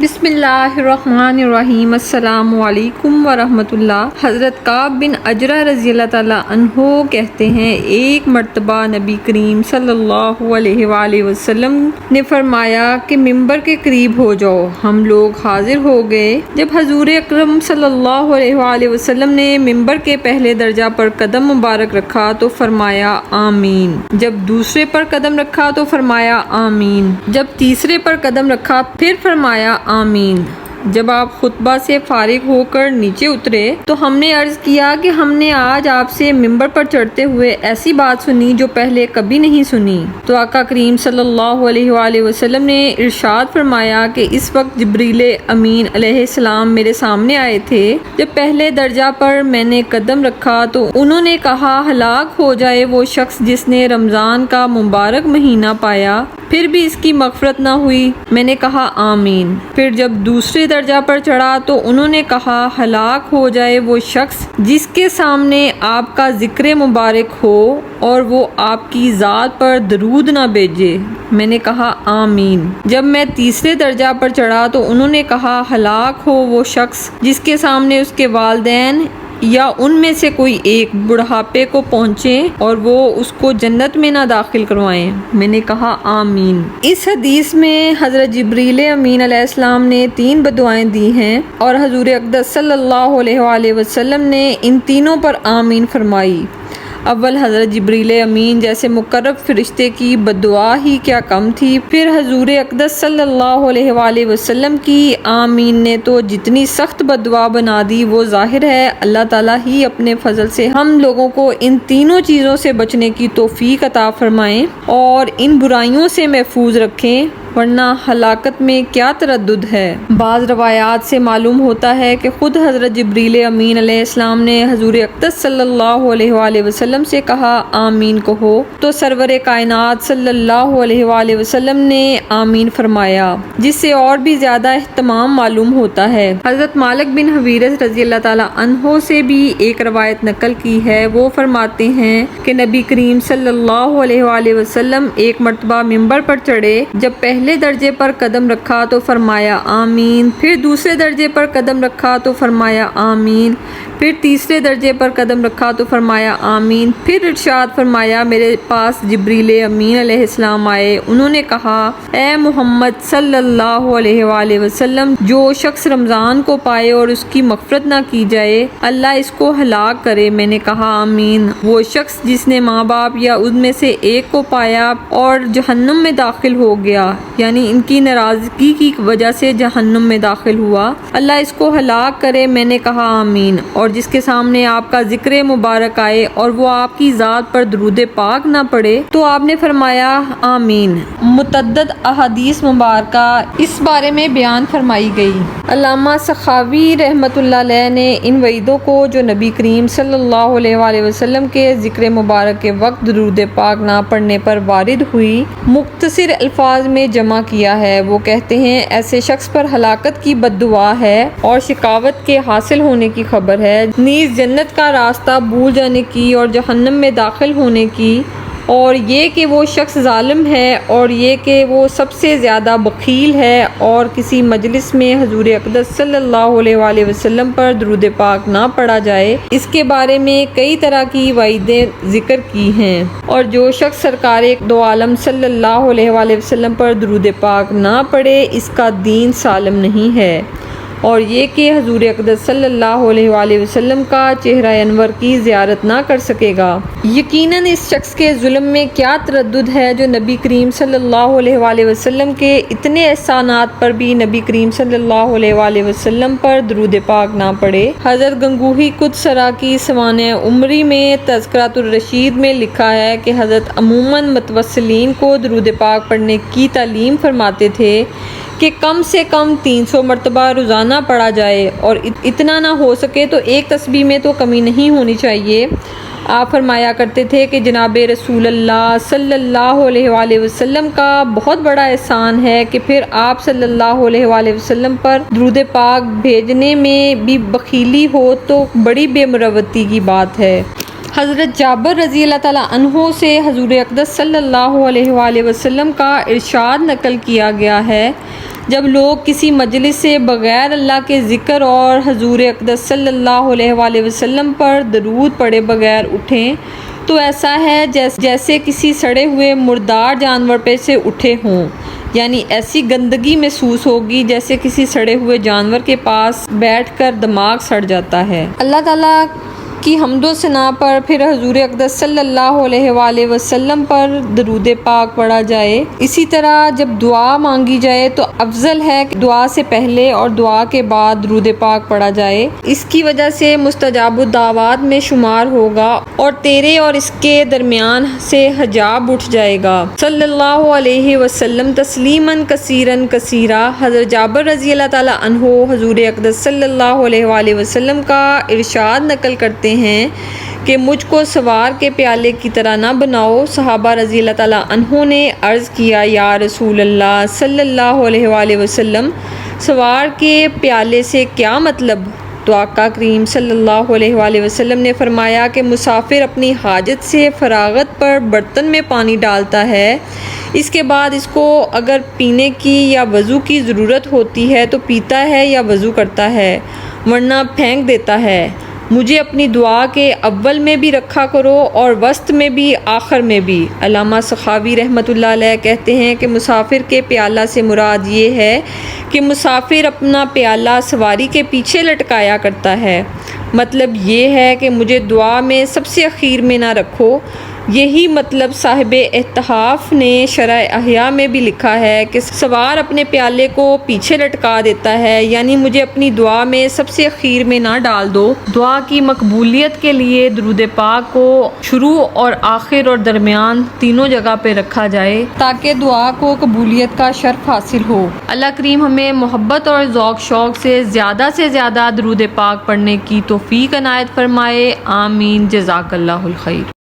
بسم اللہ الرحمن الرحیم۔ السلام علیکم ورحمۃ اللہ۔ حضرت کعب بن عجرہ رضی اللہ تعالیٰ عنہ کہتے ہیں، ایک مرتبہ نبی کریم صلی اللہ علیہ وآلہ وسلم نے فرمایا کہ ممبر کے قریب ہو جاؤ۔ ہم لوگ حاضر ہو گئے۔ جب حضور اکرم صلی اللہ علیہ وآلہ وسلم نے ممبر کے پہلے درجہ پر قدم مبارک رکھا تو فرمایا آمین۔ جب دوسرے پر قدم رکھا تو فرمایا آمین۔ جب تیسرے پر قدم رکھا پھر فرمایا آمین۔ جب آپ خطبہ سے فارغ ہو کر نیچے اترے تو ہم نے عرض کیا کہ ہم نے آج آپ سے ممبر پر چڑھتے ہوئے ایسی بات سنی جو پہلے کبھی نہیں سنی۔ تو آقا کریم صلی اللہ علیہ وآلہ وسلم نے ارشاد فرمایا کہ اس وقت جبریل امین علیہ السلام میرے سامنے آئے تھے۔ جب پہلے درجہ پر میں نے قدم رکھا تو انہوں نے کہا، ہلاک ہو جائے وہ شخص جس نے رمضان کا مبارک مہینہ پایا پھر بھی اس کی مغفرت نہ ہوئی۔ میں نے کہا آمین۔ پھر جب دوسرے درجہ پر چڑھا تو انہوں نے کہا، ہلاک ہو جائے وہ شخص جس کے سامنے آپ کا ذکر مبارک ہو اور وہ آپ کی ذات پر درود نہ بھیجے۔ میں نے کہا آمین۔ جب میں تیسرے درجہ پر چڑھا تو انہوں نے کہا، ہلاک ہو وہ شخص جس کے سامنے اس کے والدین یا ان میں سے کوئی ایک بڑھاپے کو پہنچے اور وہ اس کو جنت میں نہ داخل کروائیں۔ میں نے کہا آمین۔ اس حدیث میں حضرت جبریل امین علیہ السلام نے 3 بددعائیں دی ہیں اور حضور اقدس صلی اللہ علیہ وآلہ وسلم نے ان تینوں پر آمین فرمائی۔ اول حضرت جبریل امین جیسے مقرب فرشتے کی بددعا ہی کیا کم تھی، پھر حضور اقدس صلی اللہ علیہ وآلہ وسلم کی آمین نے تو جتنی سخت بددعا بنا دی۔ وہ ظاہر ہے اللہ تعالیٰ ہی اپنے فضل سے ہم لوگوں کو ان تینوں چیزوں سے بچنے کی توفیق عطا فرمائیں اور ان برائیوں سے محفوظ رکھیں، ورنہ ہلاکت میں کیا تردد ہے۔ بعض روایات سے معلوم ہوتا ہے کہ خود حضرت جبریل امین علیہ السلام نے حضور اقدس صلی اللہ علیہ وآلہ وسلم سے کہا آمین کہو، تو سرور کائنات صلی اللہ علیہ وآلہ وسلم نے آمین فرمایا، جس سے اور بھی زیادہ اہتمام معلوم ہوتا ہے۔ حضرت مالک بن حویرث رضی اللہ تعالیٰ عنہ سے بھی ایک روایت نقل کی ہے۔ وہ فرماتے ہیں کہ نبی کریم صلی اللہ علیہ وآلہ وسلم ایک مرتبہ ممبر پر چڑھے۔ جب پہلے درجے پر قدم رکھا تو فرمایا آمین، پھر دوسرے درجے پر قدم رکھا تو فرمایا آمین، پھر تیسرے درجے پر قدم رکھا تو فرمایا آمین، پھر ارشاد فرمایا میرے پاس جبریل امین علیہ السلام آئے۔ انہوں نے کہا، اے محمد صلی اللہ علیہ وآلہ وسلم، جو شخص رمضان کو پائے اور اس کی مغفرت نہ کی جائے اللہ اس کو ہلاک کرے۔ میں نے کہا آمین۔ وہ شخص جس نے ماں باپ یا ان میں سے ایک کو پایا اور جہنم میں داخل ہو گیا، یعنی ان کی ناراضگی کی وجہ سے جہنم میں داخل ہوا، اللہ اس کو ہلاک کرے۔ میں نے کہا آمین۔ اور جس کے سامنے آپ کا ذکر مبارک آئے اور وہ آپ کی ذات پر درود پاک نہ پڑھے تو آپ نے فرمایا آمین۔ متعدد احادیث مبارکہ اس بارے میں بیان فرمائی گئی۔ علامہ سخاوی رحمۃ اللہ علیہ نے ان وعیدوں کو جو نبی کریم صلی اللہ علیہ وآلہ وسلم کے ذکر مبارک کے وقت درود پاک نہ پڑھنے پر وارد ہوئی، مختصر الفاظ میں جمع کیا ہے۔ وہ کہتے ہیں، ایسے شخص پر ہلاکت کی بددعا ہے اور شقاوت کے حاصل ہونے کی خبر ہے، نیز جنت کا راستہ بھول جانے کی اور جہنم میں داخل ہونے کی، اور یہ کہ وہ شخص ظالم ہے، اور یہ کہ وہ سب سے زیادہ بخیل ہے، اور کسی مجلس میں حضور اقدس صلی اللہ علیہ وآلہ وسلم پر درود پاک نہ پڑھا جائے۔ اس کے بارے میں کئی طرح کی وعیدیں ذکر کی ہیں، اور جو شخص سرکار دو عالم صلی اللہ علیہ وآلہ وسلم پر درود پاک نہ پڑھے اس کا دین سالم نہیں ہے، اور یہ کہ حضور اقدس صلی اللہ علیہ وآلہ وسلم کا چہرہ انور کی زیارت نہ کر سکے گا۔ یقیناً اس شخص کے ظلم میں کیا تردد ہے جو نبی کریم صلی اللہ علیہ وآلہ وسلم کے اتنے احسانات پر بھی نبی کریم صلی اللہ علیہ وآلہ وسلم پر درود پاک نہ پڑھے۔ حضرت گنگوہی قدس سرا کی سوانح عمری میں تذکرۃ الرشید میں لکھا ہے کہ حضرت عموماً متوسلین کو درود پاک پڑھنے کی تعلیم فرماتے تھے کہ کم سے کم 300 مرتبہ روزانہ پڑھا جائے، اور اتنا نہ ہو سکے تو ایک تسبیح میں تو کمی نہیں ہونی چاہیے۔ آپ فرمایا کرتے تھے کہ جناب رسول اللہ صلی اللہ علیہ وآلہ وسلم کا بہت بڑا احسان ہے کہ پھر آپ صلی اللہ علیہ وآلہ وسلم پر درود پاک بھیجنے میں بھی بخیلی ہو تو بڑی بے مروتی کی بات ہے۔ حضرت جابر رضی اللہ تعالیٰ عنہ سے حضور اقدس صلی اللہ علیہ وآلہ وسلم کا ارشاد نقل کیا گیا ہے، جب لوگ کسی مجلس سے بغیر اللہ کے ذکر اور حضور اقدس صلی اللہ علیہ وآلہ وسلم پر درود پڑھے بغیر اٹھیں تو ایسا ہے جیسے کسی سڑے ہوئے مردار جانور پہ سے اٹھے ہوں، یعنی ایسی گندگی محسوس ہوگی جیسے کسی سڑے ہوئے جانور کے پاس بیٹھ کر دماغ سڑ جاتا ہے۔ اللہ تعالیٰ کی حمد و ثنا پر پھر حضور اقدس صلی اللہ علیہ وآلہ وسلم پر درود پاک پڑھا جائے۔ اسی طرح جب دعا مانگی جائے تو افضل ہے کہ دعا سے پہلے اور دعا کے بعد درود پاک پڑھا جائے، اس کی وجہ سے مستجاب الدعوات میں شمار ہوگا اور تیرے اور اس کے درمیان سے حجاب اٹھ جائے گا۔ صلی اللہ علیہ وسلم تسلیما کثیرا کثیرا۔ حضرت جابر رضی اللہ تعالیٰ عنہ حضور اقدس صلی اللہ علیہ وآلہ وسلم کا ارشاد نقل کرتے ہیں کہ مجھ کو سوار کے پیالے کی طرح نہ بناؤ۔ صحابہ رضی اللہ تعالیٰ عنہ نے عرض کیا، یا رسول اللہ صلی اللہ علیہ وآلہ وسلم، سوار کے پیالے سے کیا مطلب؟ تو آقا کریم صلی اللہ علیہ وآلہ وسلم نے فرمایا کہ مسافر اپنی حاجت سے فراغت پر برتن میں پانی ڈالتا ہے، اس کے بعد اس کو اگر پینے کی یا وضو کی ضرورت ہوتی ہے تو پیتا ہے یا وضو کرتا ہے، ورنہ پھینک دیتا ہے۔ مجھے اپنی دعا کے اول میں بھی رکھا کرو اور وسط میں بھی، آخر میں بھی۔ علامہ سخاوی رحمۃ اللہ علیہ کہتے ہیں کہ مسافر کے پیالہ سے مراد یہ ہے کہ مسافر اپنا پیالہ سواری کے پیچھے لٹکایا کرتا ہے، مطلب یہ ہے کہ مجھے دعا میں سب سے اخیر میں نہ رکھو۔ یہی مطلب صاحب احتحاف نے شرح احیاء میں بھی لکھا ہے کہ سوار اپنے پیالے کو پیچھے لٹکا دیتا ہے، یعنی مجھے اپنی دعا میں سب سے اخیر میں نہ ڈال دو۔ دعا کی مقبولیت کے لیے درود پاک کو شروع اور آخر اور درمیان تینوں جگہ پہ رکھا جائے تاکہ دعا کو قبولیت کا شرف حاصل ہو۔ اللہ کریم ہمیں محبت اور ذوق شوق سے زیادہ درود پاک پڑھنے کی توفیق عنایت فرمائے، آمین۔ جزاک اللہ الخیر۔